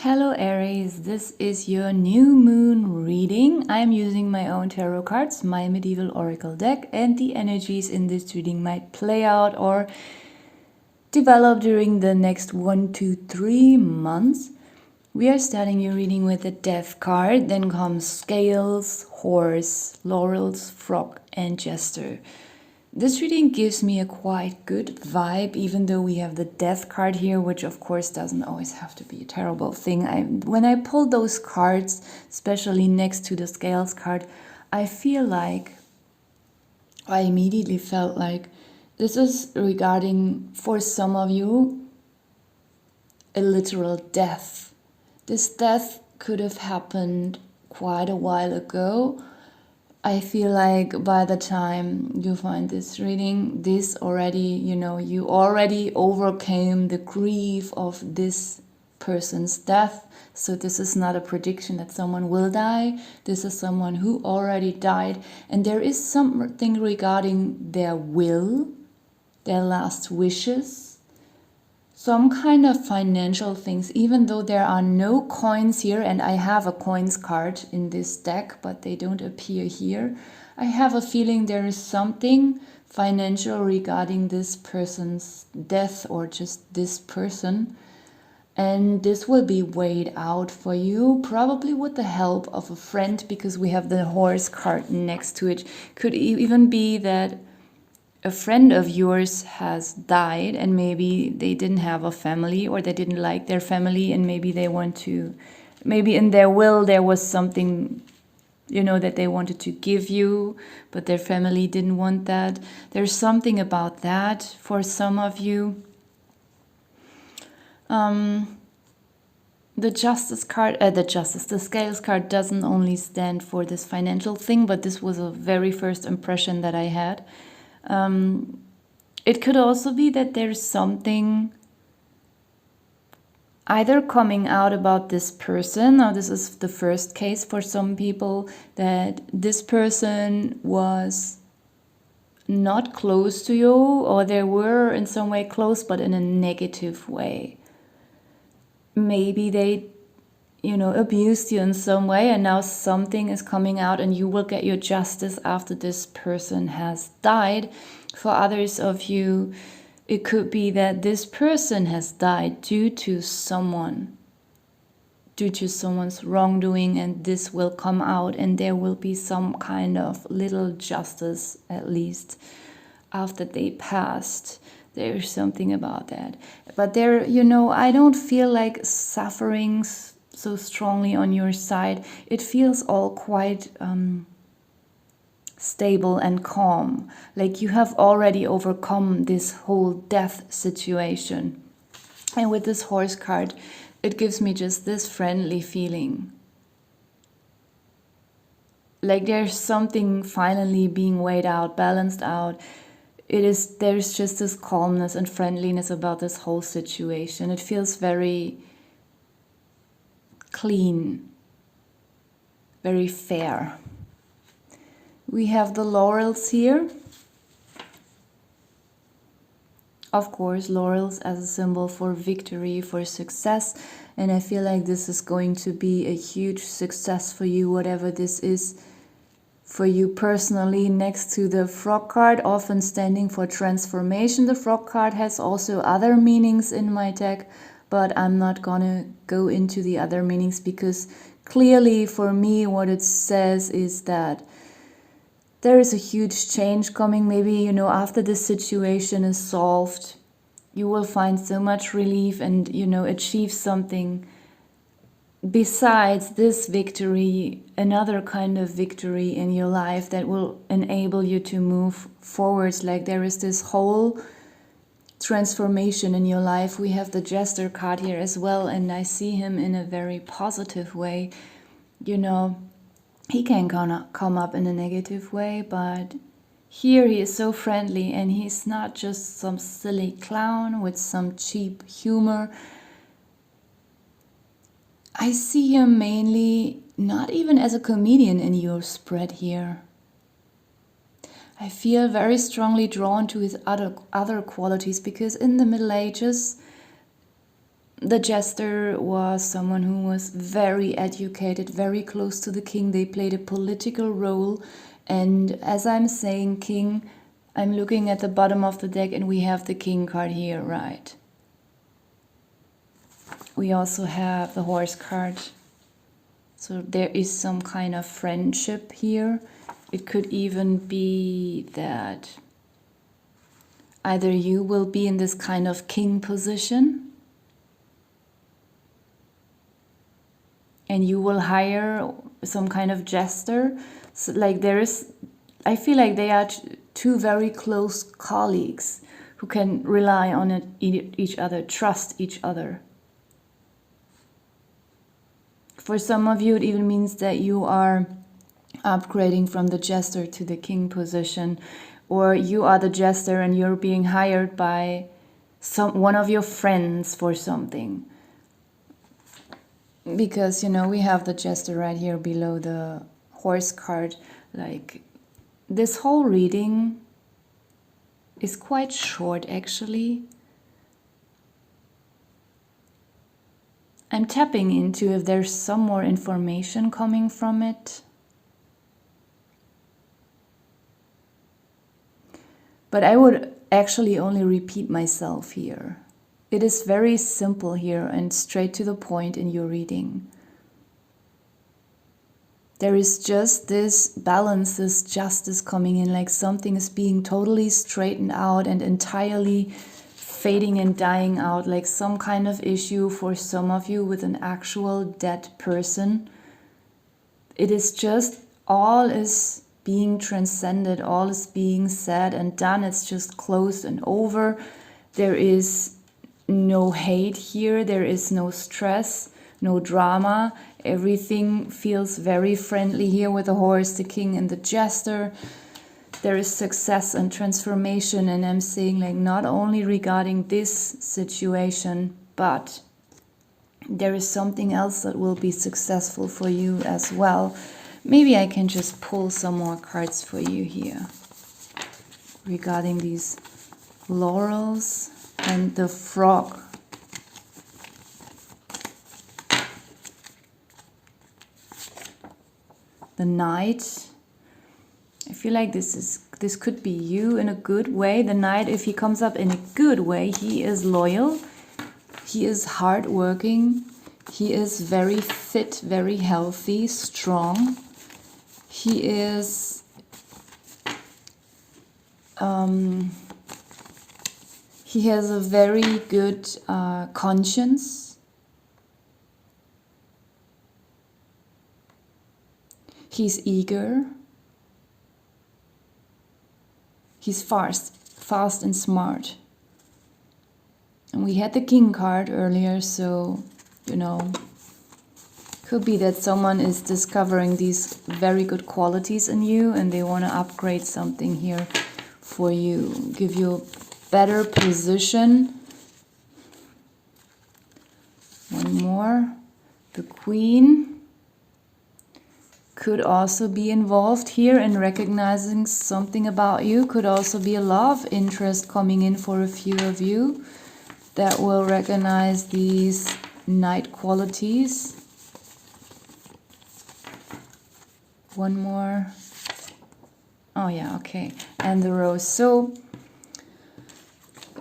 Hello Aries, this is your new moon reading. I'm using my own tarot cards, my medieval oracle deck, and the energies in this reading might play out or develop during the next 1 to 3 months. We are starting your reading with the Death card, then comes Scales, Horse, Laurels, Frog, and Jester. This reading gives me a quite good vibe, even though we have the Death card here, which of course doesn't always have to be a terrible thing. When I pulled those cards, especially next to the Scales card, I immediately felt like this is regarding, for some of you, a literal death. This death could have happened quite a while ago. I feel like by the time you find this reading, you already overcame the grief of this person's death. So this is not a prediction that someone will die. This is someone who already died. And there is something regarding their will, their last wishes, some kind of financial things, even though there are no coins here, and I have a coins card in this deck, but they don't appear here. I have a feeling there is something financial regarding this person's death or just this person. And this will be weighed out for you, probably with the help of a friend, because we have the Horse card next to it. Could even be that a friend of yours has died and maybe they didn't have a family, or they didn't like their family, and maybe maybe in their will there was something that they wanted to give you, but their family didn't want that. There's something about that for some of you. The Scales card doesn't only stand for this financial thing, but this was a very first impression that I had. It could also be that there's something either coming out about this person. Now, this is the first case for some people, that this person was not close to you, or they were in some way close, but in a negative way. Maybe they abused you in some way, and now something is coming out and you will get your justice after this person has died. For others of you, it could be that this person has died due to someone's wrongdoing, and this will come out and there will be some kind of little justice, at least after they passed. There's something about that. But I don't feel like sufferings so strongly on your side. It feels all quite stable and calm, like you have already overcome this whole death situation. And with this Horse card, it gives me just this friendly feeling, like there's something finally being weighed out, balanced out. There's just this calmness and friendliness about this whole situation. It feels very clean, very fair. We have the Laurels here. Of course, laurels as a symbol for victory, for success. And I feel like this is going to be a huge success for you, whatever this is for you personally. Next to the Frog card, often standing for transformation. The Frog card has also other meanings in my deck, but I'm not gonna go into the other meanings, because clearly for me what it says is that there is a huge change coming. Maybe, after this situation is solved, you will find so much relief and, achieve something besides this victory, another kind of victory in your life that will enable you to move forwards. Like there is this whole transformation in your life. We have the Jester card here as well, and I see him in a very positive way. He can come up in a negative way, but here he is so friendly, and he's not just some silly clown with some cheap humor. I see him mainly not even as a comedian in your spread here. I feel very strongly drawn to his other qualities, because in the Middle Ages, the jester was someone who was very educated, very close to the king. They played a political role. And as I'm saying king, I'm looking at the bottom of the deck and we have the king card here, right? We also have the horse card. So there is some kind of friendship here. It could even be that either you will be in this kind of king position and you will hire some kind of jester. So like I feel like they are two very close colleagues who can rely on each other, trust each other. For some of you, it even means that you are upgrading from the jester to the king position, or you are the jester and you're being hired by one of your friends for something. Because, you know, we have the jester right here below the horse card. Like, this whole reading is quite short, actually. I'm tapping into if there's some more information coming from it. But I would actually only repeat myself here. It is very simple here and straight to the point in your reading. There is just this balance, this justice coming in, like something is being totally straightened out and entirely fading and dying out, like some kind of issue for some of you with an actual dead person. It is just all is being transcended, all is being said and done. It's just closed and over. There is no hate here. There is no stress, no drama. Everything feels very friendly here with the horse, the king, and the jester. There is success and transformation, and I'm saying like not only regarding this situation, but there is something else that will be successful for you as well. Maybe I can just pull some more cards for you here regarding these laurels and the frog. The knight. I feel like this could be you in a good way. The knight, if he comes up in a good way, he is loyal. He is hardworking. He is very fit, very healthy, strong. He is he has a very good conscience. He's eager. He's fast and smart. And we had the king card earlier, so, you know, could be that someone is discovering these very good qualities in you and they want to upgrade something here for you, give you a better position. One more. The queen could also be involved here in recognizing something about you. Could also be a love interest coming in for a few of you that will recognize these knight qualities. One more. Oh yeah, okay. And the rose. So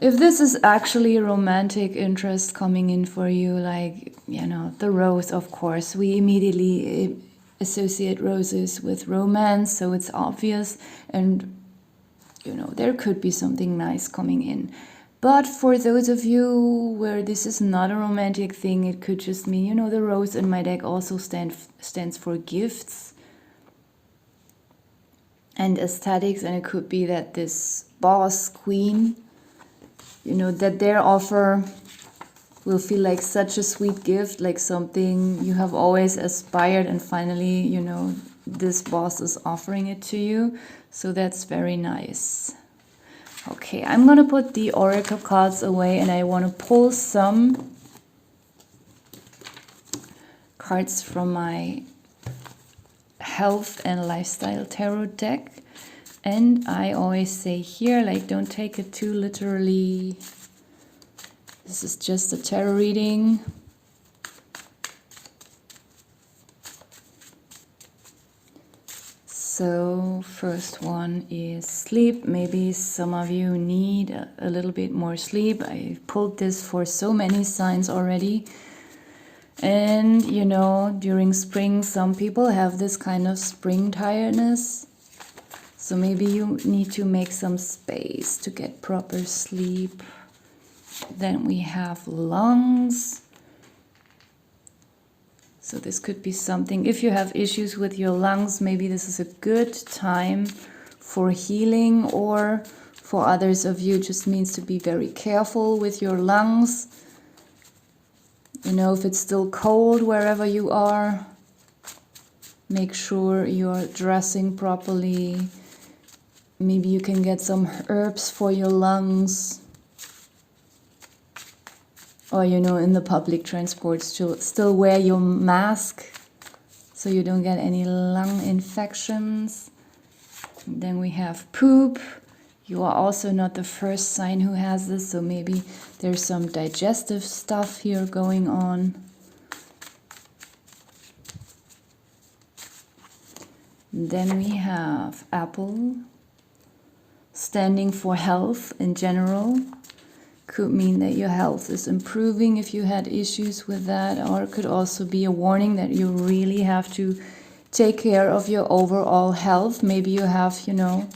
if this is actually a romantic interest coming in for you, like, you know, the rose, of course, we immediately associate roses with romance, so it's obvious, and, you know, there could be something nice coming in. But for those of you where this is not a romantic thing, it could just mean, you know, the rose in my deck also stands for gifts and aesthetics, and it could be that this boss, queen, you know, that their offer will feel like such a sweet gift, like something you have always aspired, and finally, you know, this boss is offering it to you. So that's very nice. Okay, I'm gonna put the oracle cards away and I want to pull some cards from my health and lifestyle tarot deck. And I always say here, like, don't take it too literally. This is just a tarot reading. So first one is sleep. Maybe some of you need a little bit more sleep. I pulled this for so many signs already. And you know, during spring, some people have this kind of spring tiredness. So maybe you need to make some space to get proper sleep. Then we have lungs. So this could be something, if you have issues with your lungs, maybe this is a good time for healing, or for others of you, just means to be very careful with your lungs. You know, if it's still cold wherever you are, make sure you're dressing properly. Maybe you can get some herbs for your lungs. Or, you know, in the public transport, still wear your mask so you don't get any lung infections. And then we have poop. You are also not the first sign who has this, so maybe there's some digestive stuff here going on. And then we have apple, standing for health in general. Could mean that your health is improving if you had issues with that, or it could also be a warning that you really have to take care of your overall health. Maybe you have, you know,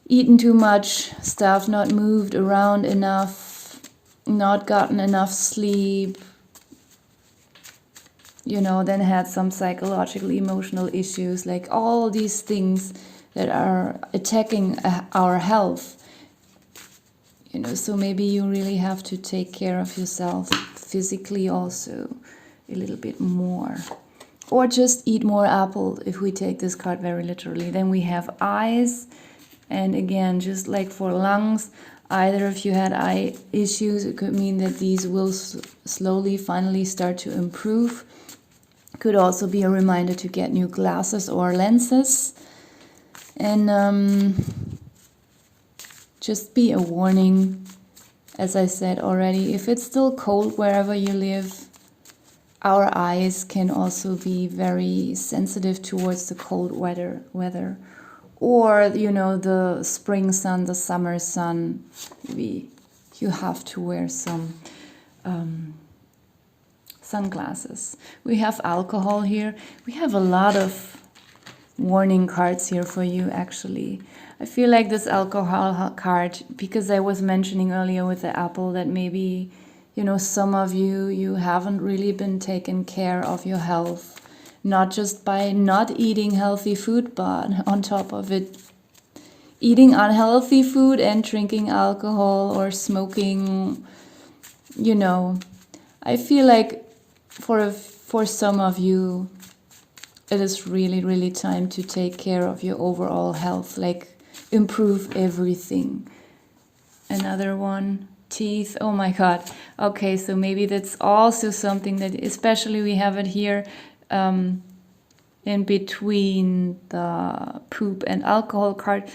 eaten too much stuff, not moved around enough, not gotten enough sleep, you know, then had some psychological, emotional issues, like all these things that are attacking our health. You know, so maybe you really have to take care of yourself physically also a little bit more. Or just eat more apple if we take this card very literally. Then we have eyes. And again, just like for lungs, either if you had eye issues, it could mean that these will slowly, finally start to improve. Could also be a reminder to get new glasses or lenses. And just be a warning, as I said already, if it's still cold wherever you live, our eyes can also be very sensitive towards the cold weather. Or, you know, the spring sun, the summer sun, maybe you have to wear some sunglasses. We have alcohol here. We have a lot of warning cards here for you, actually. I feel like this alcohol card, because I was mentioning earlier with the apple that maybe, you know, some of you haven't really been taking care of your health, not just by not eating healthy food, but on top of it, eating unhealthy food and drinking alcohol or smoking. You know, I feel like for some of you, it is really, really time to take care of your overall health, like improve everything. Another one, teeth. Oh my God. Okay, so maybe that's also something that, especially we have it here in between the poop and alcohol card.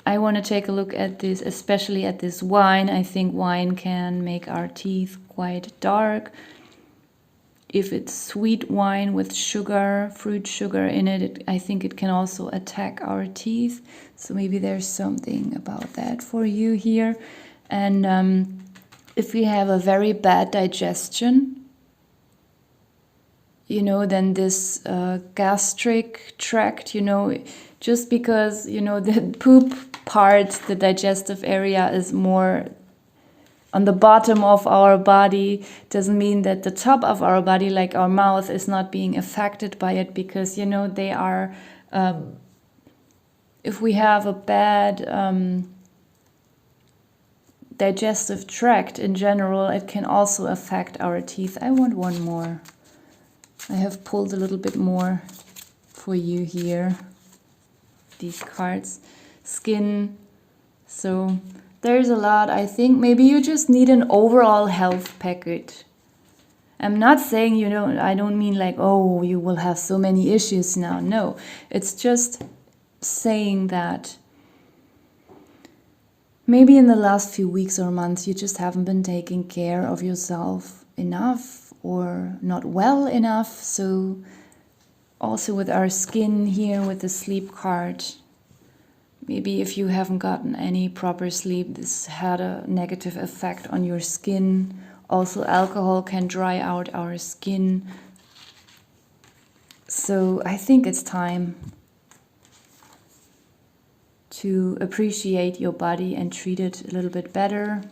I want to take a look at this, especially at this wine. I think wine can make our teeth quite dark. If it's sweet wine with sugar, fruit sugar in it, I think it can also attack our teeth. So maybe there's something about that for you here. And if we have a very bad digestion, you know, then this gastric tract, you know, just because, you know, the poop part, the digestive area is more on the bottom of our body, doesn't mean that the top of our body, like our mouth, is not being affected by it, because, you know, they are, if we have a bad digestive tract in general, it can also affect our teeth. I want one more. I have pulled a little bit more for you here. These cards. Skin. So there's a lot. I think maybe you just need an overall health package. I'm not saying you don't, I don't mean like, oh, you will have so many issues now. No, it's just saying that Maybe in the last few weeks or months you just haven't been taking care of yourself enough or not well enough. So also with our skin here, with the sleep card, maybe if you haven't gotten any proper sleep, this had a negative effect on your skin. Also, alcohol can dry out our skin. So I think it's time to appreciate your body and treat it a little bit better.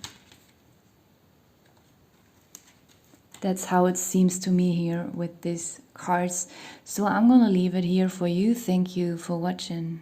That's how it seems to me here with these cards. So I'm gonna leave it here for you. Thank you for watching.